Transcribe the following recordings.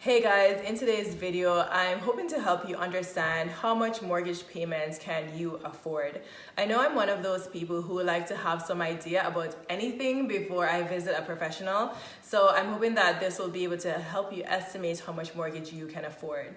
Hey guys, in today's video, I'm hoping to help you understand how much mortgage payments can you afford. I know I'm one of those people who like to have some idea about anything before I visit a professional, so I'm hoping that this will be able to help you estimate how much mortgage you can afford.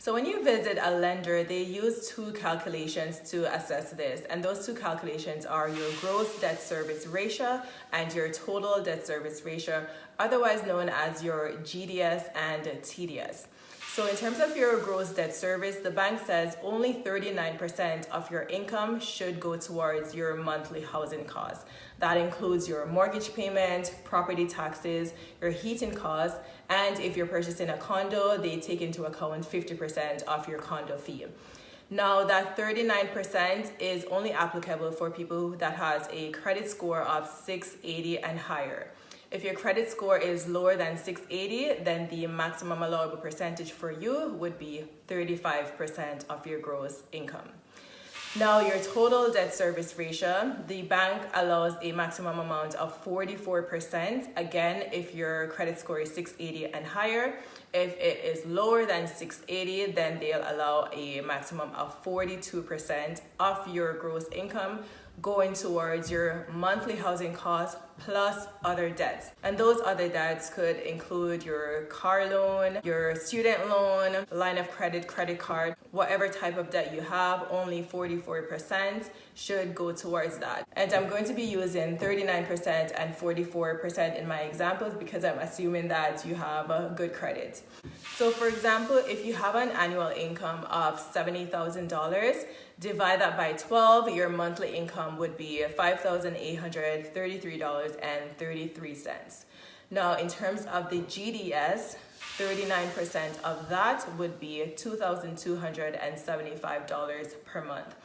So when you visit a lender, they use two calculations to assess this, and those two calculations are your gross debt service ratio and your total debt service ratio, otherwise known as your GDS and TDS. So in terms of your gross debt service, the bank says only 39% of your income should go towards your monthly housing costs. That includes your mortgage payment, property taxes, your heating costs, and if you're purchasing a condo, they take into account 50% of your condo fee. Now that 39% is only applicable for people that has a credit score of 680 and higher. If your credit score is lower than 680, then the maximum allowable percentage for you would be 35% of your gross income. Now, your total debt service ratio, the bank allows a maximum amount of 44%. Again, if your credit score is 680 and higher. If it is lower than 680, then they'll allow a maximum of 42% of your gross income going towards your monthly housing costs plus other debts. And those other debts could include your car loan, your student loan, line of credit, credit card, whatever type of debt you have, only 44% should go towards that. And I'm going to be using 39% and 44% in my examples because I'm assuming that you have a good credit. So for example, if you have an annual income of $70,000, divide that by 12, your monthly income would be $5,833.33. Now, in terms of the GDS, 39% of that would be $2,275 per month.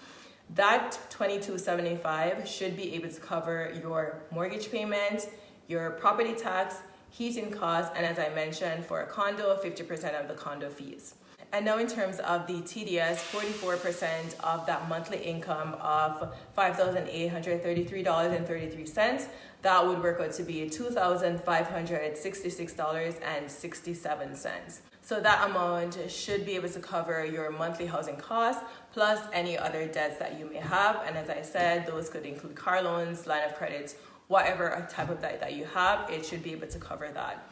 That $2,275 should be able to cover your mortgage payment, your property tax, heating costs, and as I mentioned, for a condo, 50% of the condo fees. And now in terms of the TDS, 44% of that monthly income of $5,833.33, that would work out to be $2,566.67. So that amount should be able to cover your monthly housing costs plus any other debts that you may have. And as I said, those could include car loans, line of credit, whatever type of debt that you have, it should be able to cover that.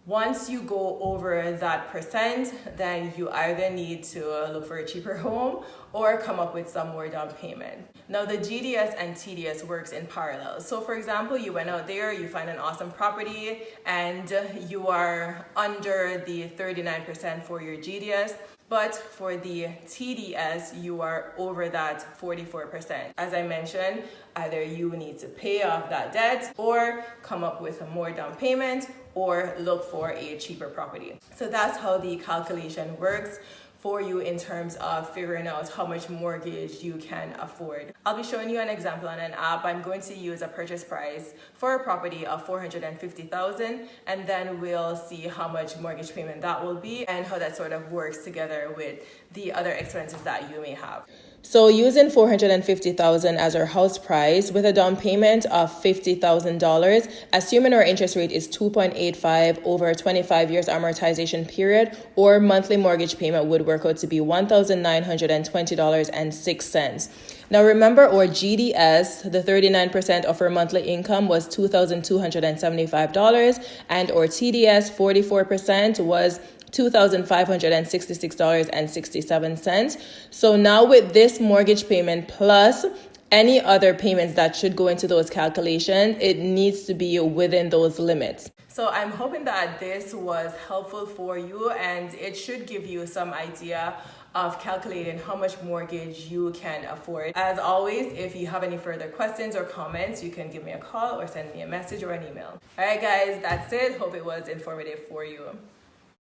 Once you go over that percent, then you either need to look for a cheaper home or come up with some more down payment. Now the GDS and TDS works in parallel. So for example, you went out there, you find an awesome property and you are under the 39% for your GDS. But for the TDS, you are over that 44%. As I mentioned, either you need to pay off that debt or come up with a more down payment or look for a cheaper property. So that's how the calculation works for you in terms of figuring out how much mortgage you can afford. I'll be showing you an example on an app. I'm going to use a purchase price for a property of $450,000, and then we'll see how much mortgage payment that will be and how that sort of works together with the other expenses that you may have. So using $450,000 as our house price with a down payment of $50,000, assuming our interest rate is 2.85 over 25 years amortization period, or monthly mortgage payment would work out to be $1,920.06. Now remember, our GDS, the 39% of our monthly income was $2,275, and our TDS, 44%, was $2,566.67. So now with this mortgage payment plus any other payments that should go into those calculations, it needs to be within those limits. So I'm hoping that this was helpful for you and it should give you some idea of calculating how much mortgage you can afford. As always, if you have any further questions or comments, you can give me a call or send me a message or an email. All right, guys, that's it. Hope it was informative for you.